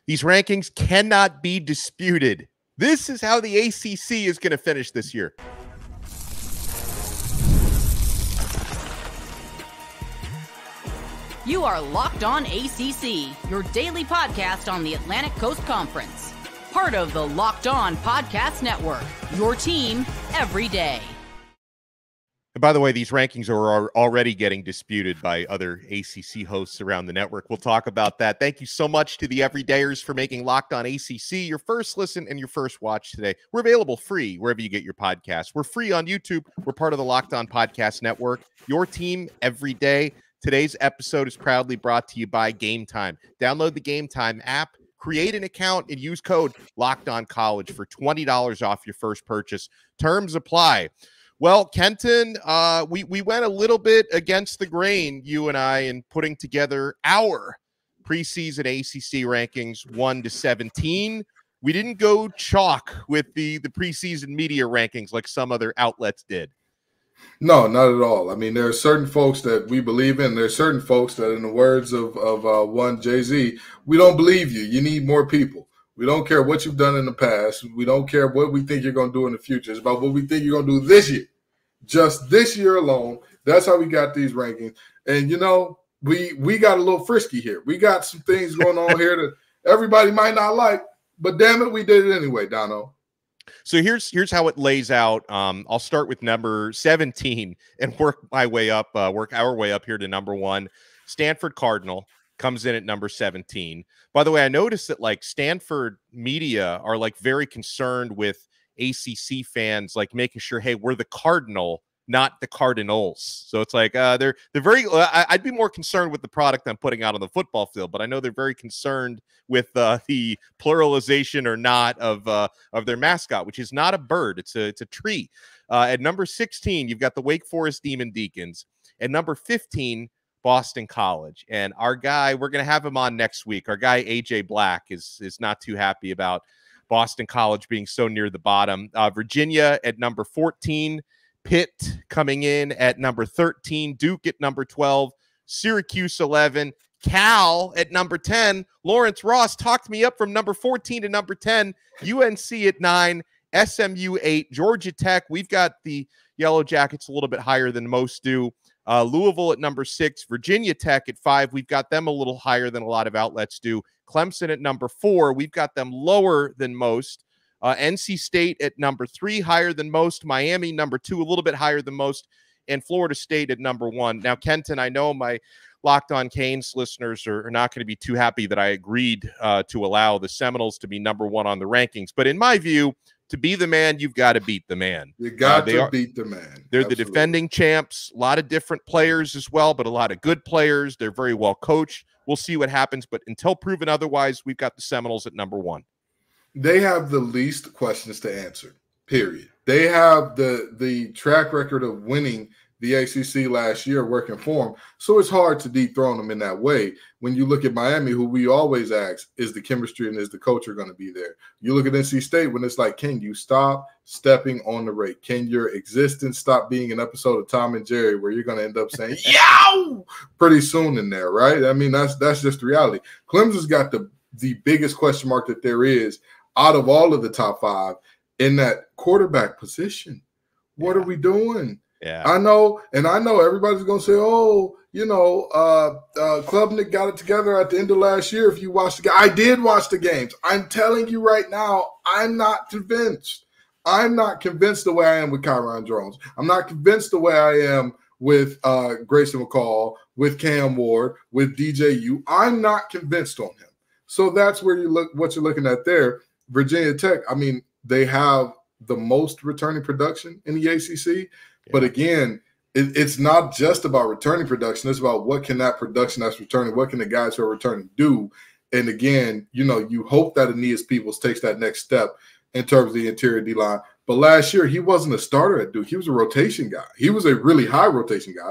These rankings cannot be disputed. This is how the ACC is going to finish this year. You are Locked On ACC, your daily podcast on the Atlantic Coast Conference. Part of the Locked On Podcast Network, your team every day. And by the way, these rankings are already getting disputed by other ACC hosts around the network. We'll talk about that. Thank you so much to the everydayers for making Locked On ACC your first listen and your first watch today. We're available free wherever you get your podcasts. We're free on YouTube. We're part of the Locked On Podcast Network, your team every day. Today's episode is proudly brought to you by Gametime. Download the Gametime app, create an account, and use code LOCKEDONCollege for $20 off your first purchase. Terms apply. Well, Kenton, we went a little bit against the grain, you and I, in putting together our preseason ACC rankings 1 to 17. We didn't go chalk with the preseason media rankings like some other outlets did. No, not at all. I mean, there are certain folks that we believe in. There are certain folks that, in the words of one Jay-Z, we don't believe you. You need more people. We don't care what you've done in the past. We don't care what we think you're going to do in the future. It's about what we think you're going to do this year. Just this year alone. That's how we got these rankings. And, you know, we got a little frisky here. We got some things going on here that everybody might not like, but damn it, we did it anyway, Donno. So here's how it lays out. I'll start with number 17 and work our way up here to number 1. Stanford Cardinal comes in at number 17. By the way, I noticed that like Stanford media are like very concerned with ACC fans, like making sure, hey, we're the Cardinal, not the Cardinals. So it's like they're very. I'd be more concerned with the product I'm putting out on the football field, but I know they're very concerned with the pluralization or not of their mascot, which is not a bird; it's a tree. At number 16, you've got the Wake Forest Demon Deacons. At number 15, Boston College, and our guy, we're going to have him on next week. Our guy AJ Black is not too happy about Boston College being so near the bottom. Virginia at number 14. Pitt coming in at number 13, Duke at number 12, Syracuse 11, Cal at number 10. Lawrence Ross talked me up from number 14 to number 10, UNC at 9, SMU 8, Georgia Tech. We've got the Yellow Jackets a little bit higher than most do. Louisville at number 6, Virginia Tech at 5. We've got them a little higher than a lot of outlets do. Clemson at number 4. We've got them lower than most. NC State at number 3, higher than most. Miami, number 2, a little bit higher than most. And Florida State at number 1. Now, Kenton, I know my Locked On Canes listeners are not going to be too happy that I agreed to allow the Seminoles to be number 1 on the rankings. But in my view, to be the man, you've got to beat the man. You got to beat the man. They're Absolutely. the defending champs. A lot of different players as well, but a lot of good players. They're very well coached. We'll see what happens. But until proven otherwise, we've got the Seminoles at number 1. They have the least questions to answer, period. They have the track record of winning the ACC last year working for them, so it's hard to dethrone them in that way. When you look at Miami, who we always ask, is the chemistry and is the culture going to be there? You look at NC State when it's like, can you stop stepping on the rake? Can your existence stop being an episode of Tom and Jerry where you're going to end up saying, yow, pretty soon in there, right? I mean, that's just the reality. Clemson's got the biggest question mark that there is out of all of the top 5 in that quarterback position. What are we doing? Yeah, I know everybody's going to say, oh, you know, Klubnik got it together at the end of last year. If you watched the game, I did watch the games. I'm telling you right now, I'm not convinced. I'm not convinced the way I am with Kyron Jones. I'm not convinced the way I am with Grayson McCall, with Cam Ward, with DJU. I'm not convinced on him. So that's where you look. What you're looking at there. Virginia Tech, I mean, they have the most returning production in the ACC. Yeah. But again, it's not just about returning production. It's about what can that production that's returning, what can the guys who are returning do? And again, you know, you hope that Aeneas Peoples takes that next step in terms of the interior D-line. But last year, he wasn't a starter at Duke. He was a rotation guy. He was a really high rotation guy.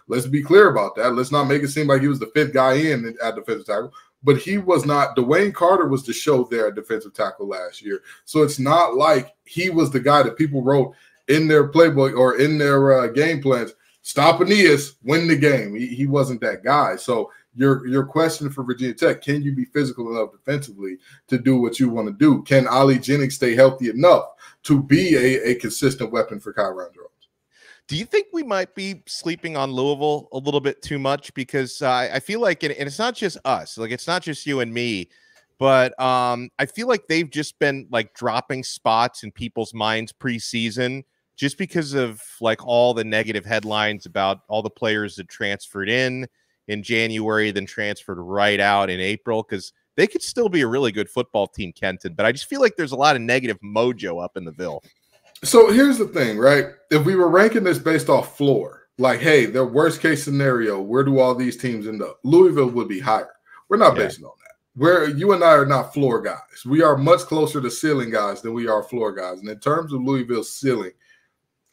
Let's be clear about that. Let's not make it seem like he was the 5th guy in at defensive tackle. But he was not. Dwayne Carter was the show there at defensive tackle last year. So it's not like he was the guy that people wrote in their playbook or in their game plans. Stop Aeneas, win the game. He wasn't that guy. So Your question for Virginia Tech, can you be physical enough defensively to do what you want to do? Can Ali Jennings stay healthy enough to be a consistent weapon for Kyron Jones? Do you think we might be sleeping on Louisville a little bit too much? Because I feel like, and it's not just us, like it's not just you and me, but I feel like they've just been like dropping spots in people's minds preseason just because of like all the negative headlines about all the players that transferred in January, then transferred right out in April, because they could still be a really good football team, Kenton. But I just feel like there's a lot of negative mojo up in the Ville. So here's the thing, right? If we were ranking this based off floor, like, hey, their worst case scenario, where do all these teams end up? Louisville would be higher. We're not basing on that. Where you and I are not floor guys. We are much closer to ceiling guys than we are floor guys. And in terms of Louisville's ceiling,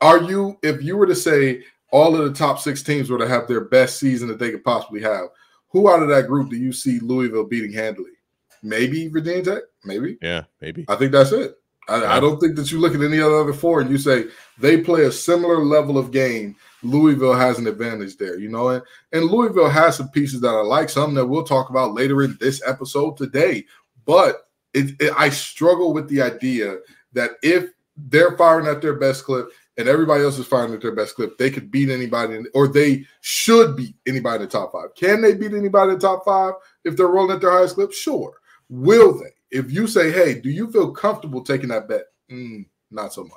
if you were to say all of the top 6 teams were to have their best season that they could possibly have, who out of that group do you see Louisville beating handily? Maybe Virginia Tech? Maybe. Yeah, maybe. I think that's it. I don't think that you look at any other 4 and you say they play a similar level of game. Louisville has an advantage there, you know. And Louisville has some pieces that I like, some that we'll talk about later in this episode today. But I struggle with the idea that if they're firing at their best clip and everybody else is firing at their best clip, they could beat anybody, or they should beat anybody in the top 5. Can they beat anybody in the top 5 if they're rolling at their highest clip? Sure. Will they? If you say, hey, do you feel comfortable taking that bet? Not so much.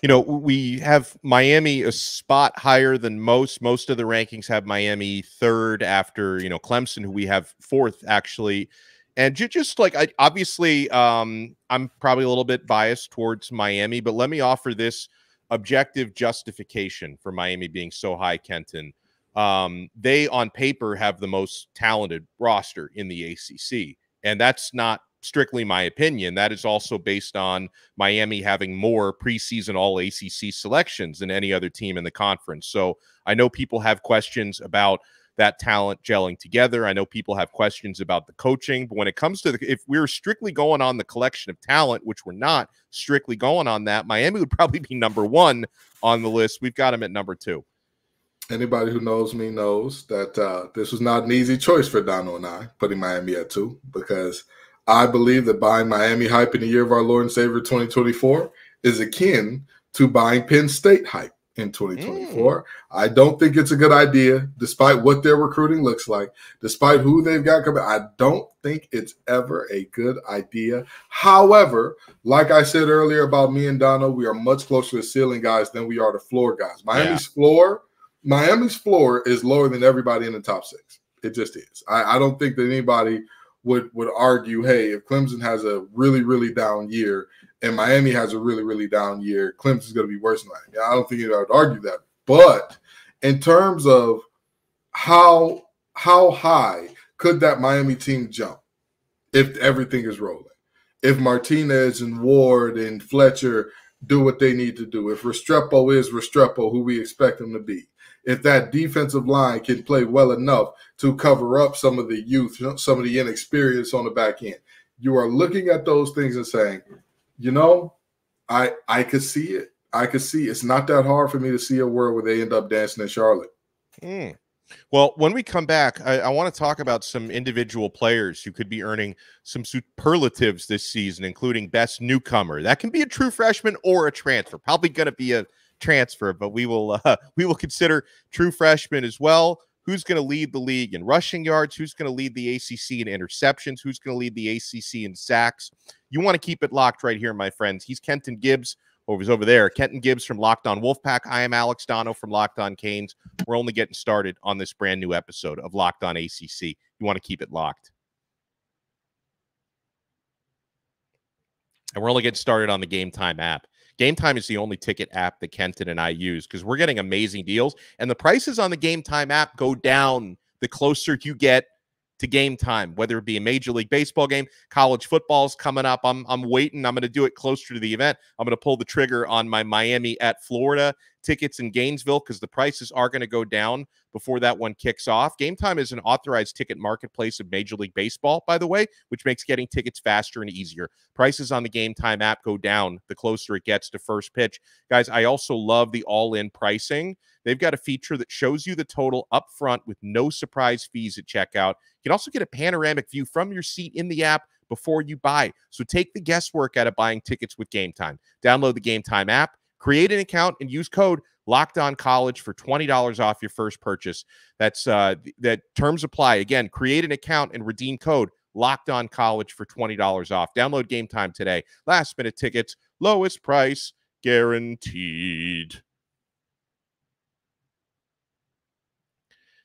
You know, we have Miami a spot higher than most. Most of the rankings have Miami 3rd after, you know, Clemson, who we have 4th, actually. And just like, obviously, I'm probably a little bit biased towards Miami, but let me offer this objective justification for Miami being so high, Kenton. They, on paper, have the most talented roster in the ACC. And that's not strictly my opinion. That is also based on Miami having more preseason all ACC selections than any other team in the conference. So I know people have questions about that talent gelling together. I know people have questions about the coaching, but when it comes to if we're strictly going on the collection of talent, which we're not strictly going on that, Miami would probably be number 1 on the list. We've got them at number 2. Anybody who knows me knows that this was not an easy choice for Donno and I, putting Miami at 2, because I believe that buying Miami hype in the year of our Lord and Savior 2024 is akin to buying Penn State hype in 2024. I don't think it's a good idea, despite what their recruiting looks like, despite who they've got coming. I don't think it's ever a good idea. However, like I said earlier about me and Donno, we are much closer to ceiling guys than we are to floor guys. Miami's floor is lower than everybody in the top 6. It just is. I don't think that anybody would argue, hey, if Clemson has a really, really down year and Miami has a really, really down year, Clemson's going to be worse than Miami. I don't think anybody would argue that. But in terms of how high could that Miami team jump if everything is rolling? If Martinez and Ward and Fletcher do what they need to do, if Restrepo is Restrepo, who we expect him to be, if that defensive line can play well enough to cover up some of the youth, some of the inexperience on the back end, you are looking at those things and saying, you know, I could see it. I could see it's not that hard for me to see a world where they end up dancing in Charlotte. Well, when we come back, I want to talk about some individual players who could be earning some superlatives this season, including best newcomer. That can be a true freshman or a transfer. Probably going to be a transfer, but we will consider true freshman as well. Who's going to lead the league in rushing yards? Who's going to lead the ACC in interceptions? Who's going to lead the ACC in sacks? You want to keep it locked right here, my friends. He's Kenton Gibbs. He's over there. Kenton Gibbs from Locked On Wolfpack. I am Alex Donno from Locked On Canes. We're only getting started on this brand new episode of Locked On ACC. You want to keep it locked. And we're only getting started on the Gametime app. Gametime is the only ticket app that Kenton and I use because we're getting amazing deals. And the prices on the Gametime app go down the closer you get to game time, whether it be a Major League Baseball game, college football's coming up. I'm waiting. I'm going to do it closer to the event. I'm going to pull the trigger on my Miami at Florida tickets in Gainesville because the prices are going to go down before that one kicks off. Gametime is an authorized ticket marketplace of Major League Baseball, by the way, which makes getting tickets faster and easier. Prices on the Gametime app go down the closer it gets to first pitch. Guys, I also love the all-in pricing. They've got a feature that shows you the total up front with no surprise fees at checkout. You can also get a panoramic view from your seat in the app before you buy. So take the guesswork out of buying tickets with Gametime. Download the Gametime app, create an account, and use code LOCKEDONCollege for $20 off your first purchase. That terms apply. Again, create an account and redeem code LOCKEDONCollege for $20 off. Download Gametime today. Last minute tickets, lowest price guaranteed.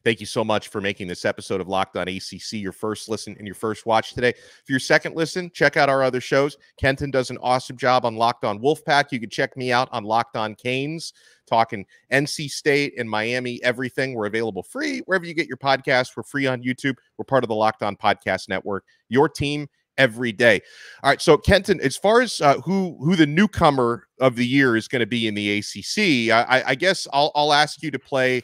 Thank you so much for making this episode of Locked On ACC your first listen and your first watch today. For your second listen, check out our other shows. Kenton does an awesome job on Locked On Wolfpack. You can check me out on Locked On Canes, talking NC State and Miami, everything. We're available free wherever you get your podcasts. We're free on YouTube. We're part of the Locked On Podcast Network. Your team every day. All right, so Kenton, as far as who the newcomer of the year is going to be in the ACC, I guess I'll ask you to play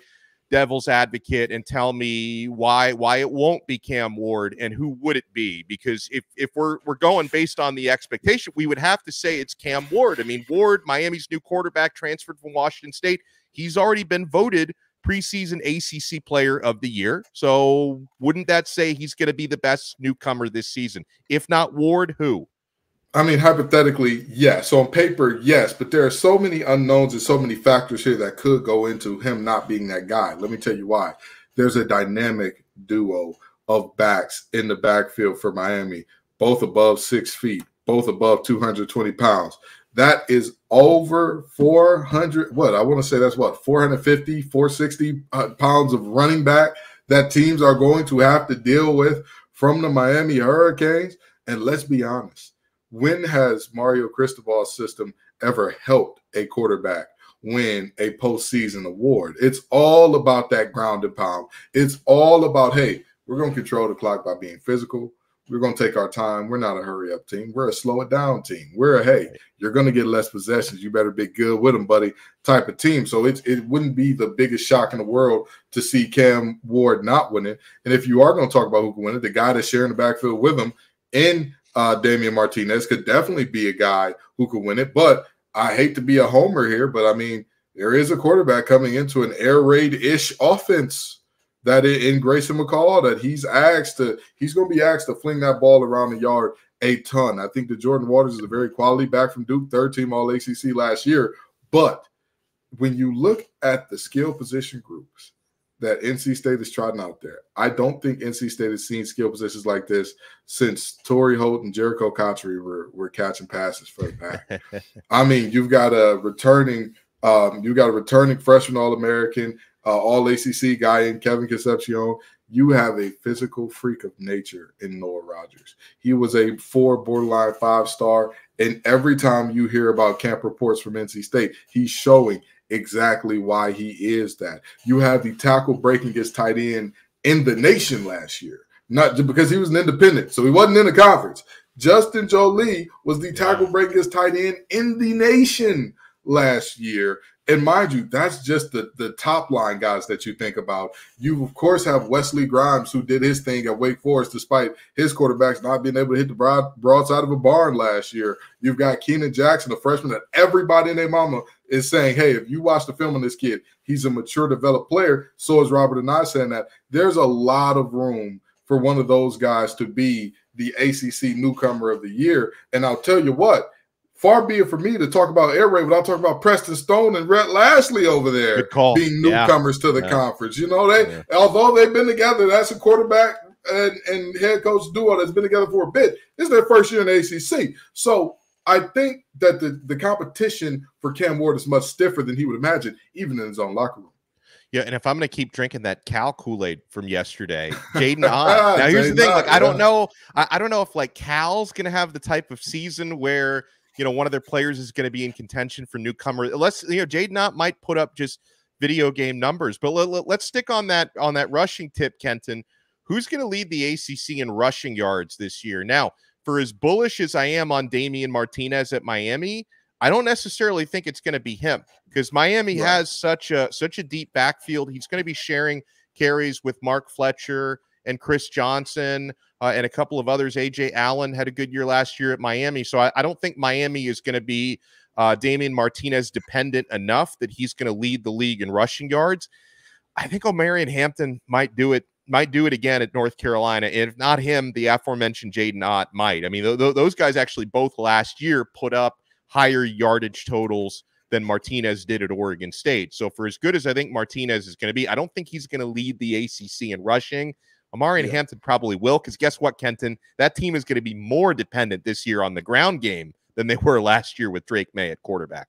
devil's advocate and tell me why it won't be Cam Ward and who would it be? Because if we're going based on the expectation, we would have to say it's Cam Ward. I mean, Ward, Miami's new quarterback, transferred from Washington State. He's already been voted preseason ACC player of the year. So wouldn't that say he's going to be the best newcomer this season? If not Ward, who? I mean, hypothetically, yes. On paper, yes. But there are so many unknowns and so many factors here that could go into him not being that guy. Let me tell you why. There's a dynamic duo of backs in the backfield for Miami, both above 6 feet, both above 220 pounds. That is over 400, I want to say that's 450, 460 pounds of running back that teams are going to have to deal with from the Miami Hurricanes. And let's be honest. When has Mario Cristobal's system ever helped a quarterback win a postseason award? It's all about that ground and pound. It's all about, hey, we're going to control the clock by being physical. We're going to take our time. We're not a hurry-up team. We're a slow-it-down team. We're a, hey, you're going to get less possessions. You better be good with them, buddy, type of team. So it wouldn't be the biggest shock in the world to see Cam Ward not win it. And if you are going to talk about who can win it, the guy that's sharing the backfield with him in Damian Martinez could definitely be a guy who could win it. But I hate to be a homer here, but I mean, there is a quarterback coming into an air raid-ish offense that in Grayson McCall that he's going to be asked to fling that ball around the yard a ton. I think that Jordan Waters is a very quality back from Duke, third team All-ACC last year. But when you look at the skill position groups that NC State is trotting out there, I don't think NC State has seen skill positions like this since Torrey Holt and Jericho Cotchery were catching passes for the back. I mean, you've got a returning freshman All-American, All-ACC guy in Kevin Concepcion. You have a physical freak of nature in Noah Rogers. He was a 4 borderline 5-star, and every time you hear about camp reports from NC State, he's showing exactly why he is that. You have the tackle breaking his tight end in the nation last year, not just because he was an independent, so he wasn't in the conference. Justin Jolie was the tackle breaking his tight end in the nation last year. And mind you, that's just the top line guys that you think about. You, of course, have Wesley Grimes, who did his thing at Wake Forest despite his quarterbacks not being able to hit the broadside of a barn last year. You've got Keenan Jackson, a freshman that everybody and their mama is saying, hey, if you watch the film on this kid, he's a mature, developed player. So is Robert and I saying that. There's a lot of room for one of those guys to be the ACC newcomer of the year. And I'll tell you what, far be it for me to talk about air raid without talking about Preston Stone and Rhett Lashley over there being newcomers to the conference. You know, although they've been together, that's a quarterback and head coach duo that's been together for a bit. This is their first year in the ACC. So I think that the competition for Cam Ward is much stiffer than he would imagine, even in his own locker room. Yeah, and if I'm going to keep drinking that Cal Kool-Aid from yesterday, Jaden Ott. Now, here's the thing. Like, I don't know if, like, Cal's going to have the type of season where – one of their players is going to be in contention for newcomer. Unless, Jaden Ott might put up just video game numbers. But let's stick on that rushing tip, Kenton. Who's going to lead the ACC in rushing yards this year? Now, for as bullish as I am on Damian Martinez at Miami, I don't necessarily think it's going to be him because Miami has such a deep backfield. He's going to be sharing carries with Mark Fletcher and Chris Johnson and a couple of others. A.J. Allen had a good year last year at Miami. So I don't think Miami is going to be Damian Martinez dependent enough that he's going to lead the league in rushing yards. I think Omarion Hampton might do it again at North Carolina. And if not him, the aforementioned Jaden Ott might. I mean, those guys actually both last year put up higher yardage totals than Martinez did at Oregon State. So for as good as I think Martinez is going to be, I don't think he's going to lead the ACC in rushing. Omarion Hampton probably will, because guess what, Kenton? That team is going to be more dependent this year on the ground game than they were last year with Drake May at quarterback.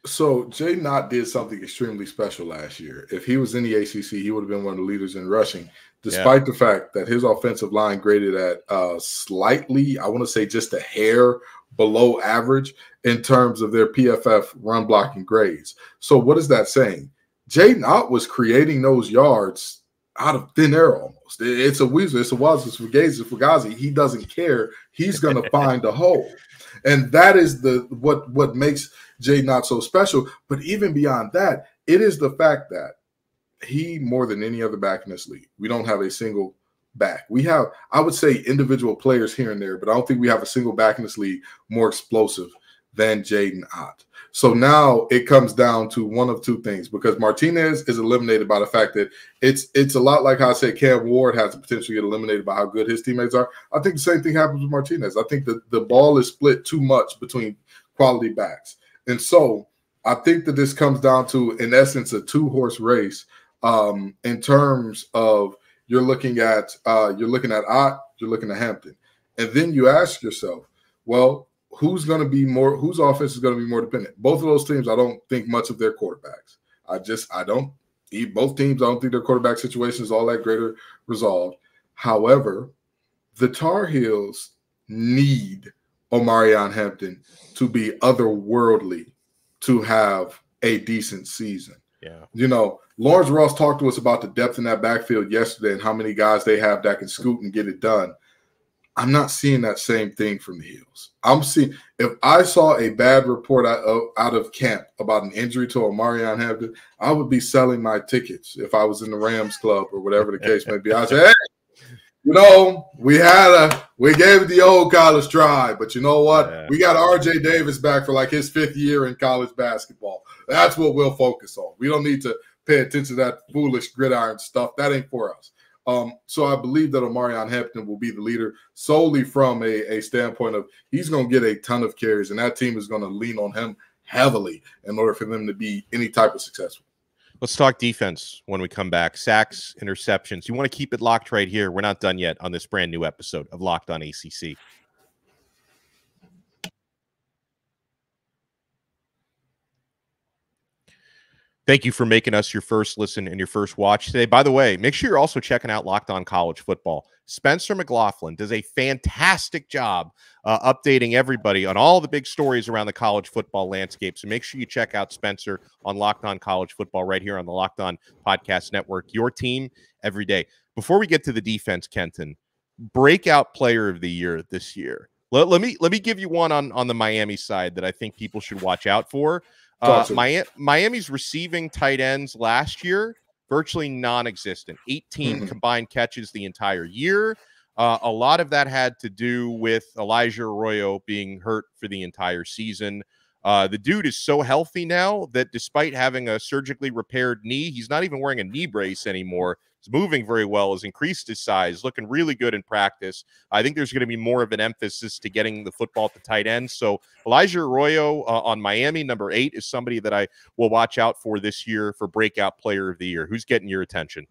So Jaden Ott did something extremely special last year. If he was in the ACC, he would have been one of the leaders in rushing, despite the fact that his offensive line graded at slightly, I want to say just a hair below average in terms of their PFF run blocking grades. So what is that saying? Jaden Ott was creating those yards out of thin air almost. It's a weasel. It's a Wazoo. It's Fugazi. He doesn't care. He's going to find a hole. And that is what makes Jaden Ott so special. But even beyond that, it is the fact that he, more than any other back in this league, we don't have a single back. We have, I would say, individual players here and there, but I don't think we have a single back in this league more explosive than Jaden Ott. So now it comes down to one of two things, because Martinez is eliminated by the fact that it's a lot like how I said Cam Ward has the potential to get eliminated by how good his teammates are. I think the same thing happens with Martinez. I think that the ball is split too much between quality backs. And so I think that this comes down to, in essence, a two-horse race in terms of you're looking at Ott, you're looking at Hampton. And then you ask yourself, well, whose offense is going to be more dependent? Both of those teams, I don't think much of their quarterbacks. Both teams, I don't think their quarterback situation is all that greater resolved. However, the Tar Heels need Omarion Hampton to be otherworldly to have a decent season. Yeah. You know, Lawrence Ross talked to us about the depth in that backfield yesterday and how many guys they have that can scoot and get it done. I'm not seeing that same thing from the Heels. If I saw a bad report out of camp about an injury to Omarion Hampton, I would be selling my tickets if I was in the Rams club or whatever the case may be. I'd say, hey, you know, we gave it the old college try, but you know what? Yeah. We got RJ Davis back for like his 5th year in college basketball. That's what we'll focus on. We don't need to pay attention to that foolish gridiron stuff. That ain't for us. So I believe that Omarion Hampton will be the leader solely from a standpoint of he's going to get a ton of carries, and that team is going to lean on him heavily in order for them to be any type of successful. Let's talk defense when we come back. Sacks, interceptions. You want to keep it locked right here. We're not done yet on this brand new episode of Locked On ACC. Thank you for making us your first listen and your first watch today. By the way, make sure you're also checking out Locked On College Football. Spencer McLaughlin does a fantastic job updating everybody on all the big stories around the college football landscape. So make sure you check out Spencer on Locked On College Football right here on the Locked On Podcast Network. Your team every day. Before we get to the defense, Kenton, breakout player of the year this year. Let me give you one on the Miami side that I think people should watch out for. Miami's receiving tight ends last year, virtually non-existent. 18 combined catches the entire year. A lot of that had to do with Elijah Arroyo being hurt for the entire season. The dude is so healthy now that despite having a surgically repaired knee, he's not even wearing a knee brace anymore. He's moving very well, has increased his size, looking really good in practice. I think there's going to be more of an emphasis to getting the football to tight end. So Elijah Arroyo on Miami, number 8, is somebody that I will watch out for this year for breakout player of the year. Who's getting your attention?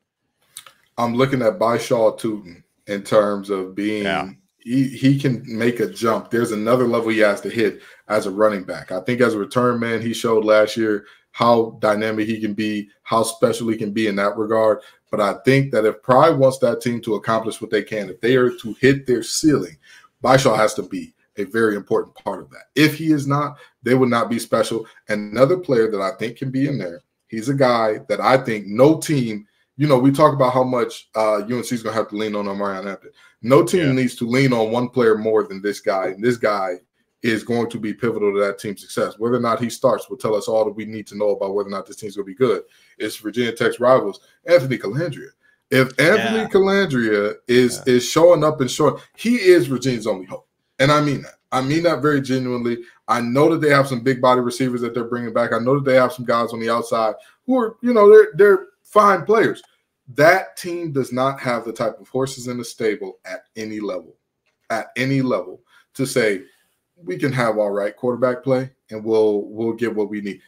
I'm looking at Byshaw Tootin in terms of being he can make a jump. There's another level he has to hit as a running back. I think as a return man, he showed last year how dynamic he can be, how special he can be in that regard. But I think that if Pride wants that team to accomplish what they can, if they are to hit their ceiling, Byshaw has to be a very important part of that. If he is not, they would not be special. Another player that I think can be in there, he's a guy that I think no team, you know, we talk about how much UNC is going to have to lean on Omarion Hampton. No team needs to lean on one player more than this guy. And this guy is going to be pivotal to that team's success. Whether or not he starts will tell us all that we need to know about whether or not this team's going to be good. It's Virginia Tech's rivals, Anthony Calandria. If Anthony Calandria is showing up and showing, he is Virginia's only hope. And I mean that. I mean that very genuinely. I know that they have some big body receivers that they're bringing back. I know that they have some guys on the outside who are, they're fine players. That team does not have the type of horses in the stable at any level to say we can have all right quarterback play and we'll get what we need.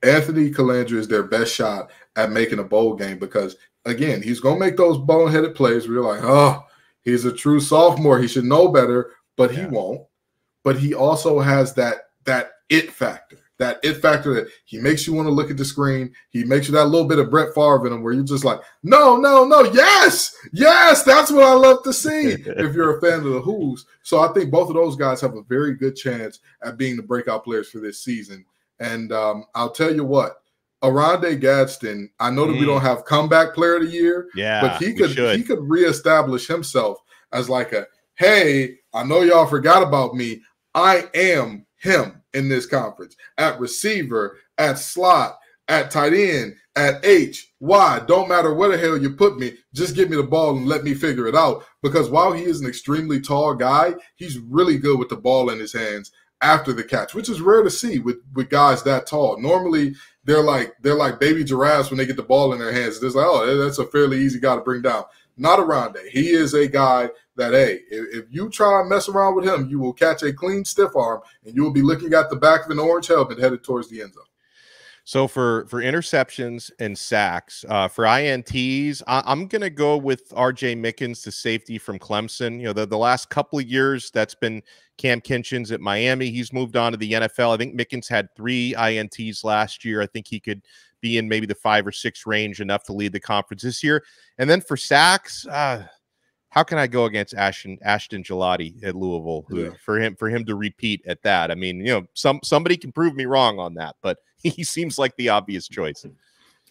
Anthony Calandria is their best shot at making a bowl game because, again, he's going to make those boneheaded plays where you're like, oh, he's a true sophomore. He should know better, but he won't. But he also has that it factor. That it factor that he makes you want to look at the screen. He makes you that little bit of Brett Favre in him where you're just like, no, yes, that's what I love to see if you're a fan of the Who's. So I think both of those guys have a very good chance at being the breakout players for this season. And I'll tell you what, Oronde Gadsden, I know that we don't have comeback player of the year, but he could reestablish himself as like hey, I know y'all forgot about me. I am him in this conference at receiver, at slot, at tight end, at H, Y. Don't matter where the hell you put me. Just give me the ball and let me figure it out. Because while he is an extremely tall guy, he's really good with the ball in his hands after the catch, which is rare to see with guys that tall. Normally, they're like baby giraffes when they get the ball in their hands. It's like, oh, that's a fairly easy guy to bring down. Not Oronde. He is a guy that, hey, if you try and mess around with him, you will catch a clean stiff arm, and you will be looking at the back of an orange helmet headed towards the end zone. So for interceptions and sacks, for INTs, I'm going to go with R.J. Mickens, the safety from Clemson. The last couple of years, that's been Kam Kinchens at Miami. He's moved on to the NFL. I think Mickens had 3 INTs last year. I think he could be in maybe the 5 or 6 range, enough to lead the conference this year. And then for sacks, how can I go against Ashton Gillote at Louisville? For him to repeat at that? I mean, somebody can prove me wrong on that, but he seems like the obvious choice.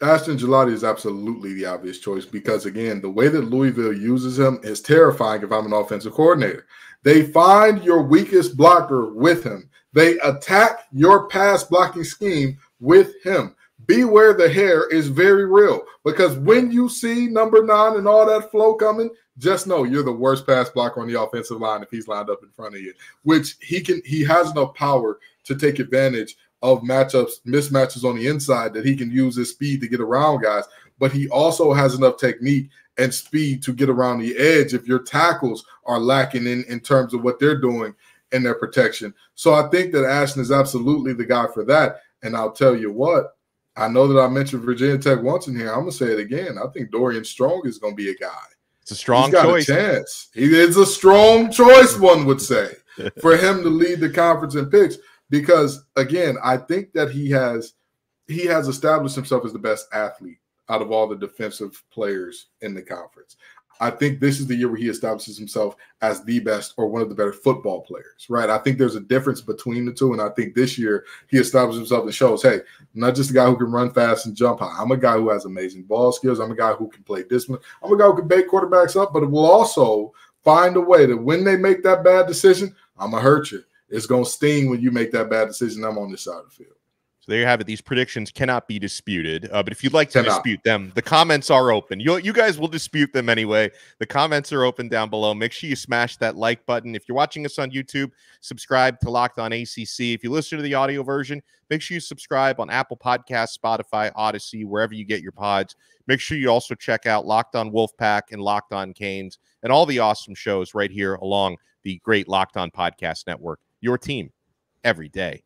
Ashton Gillote is absolutely the obvious choice because, again, the way that Louisville uses him is terrifying if I'm an offensive coordinator. They find your weakest blocker with him. They attack your pass blocking scheme with him. Beware the hair is very real because when you see number 9 and all that flow coming, just know you're the worst pass blocker on the offensive line if he's lined up in front of you, which he has enough power to take advantage of mismatches on the inside that he can use his speed to get around guys, but he also has enough technique and speed to get around the edge if your tackles are lacking in terms of what they're doing in their protection. So I think that Ashton is absolutely the guy for that. And I'll tell you what, I know that I mentioned Virginia Tech once in here. I'm going to say it again. I think Dorian Strong is going to be a guy. It's a strong choice. A chance. He is a strong choice, one would say, for him to lead the conference in picks. Because, again, I think that he has established himself as the best athlete out of all the defensive players in the conference. I think this is the year where he establishes himself as the best or one of the better football players, right? I think there's a difference between the two, and I think this year he establishes himself and shows, hey, I'm not just a guy who can run fast and jump high. I'm a guy who has amazing ball skills. I'm a guy who can play discipline. I'm a guy who can bait quarterbacks up, but it will also find a way that when they make that bad decision, I'm going to hurt you. It's going to sting when you make that bad decision. I'm on this side of the field. So there you have it. These predictions cannot be disputed. But if you'd like to dispute them, the comments are open. You guys will dispute them anyway. The comments are open down below. Make sure you smash that like button. If you're watching us on YouTube, subscribe to Locked On ACC. If you listen to the audio version, make sure you subscribe on Apple Podcasts, Spotify, Odyssey, wherever you get your pods. Make sure you also check out Locked On Wolfpack and Locked On Canes and all the awesome shows right here along the great Locked On Podcast Network. Your team every day.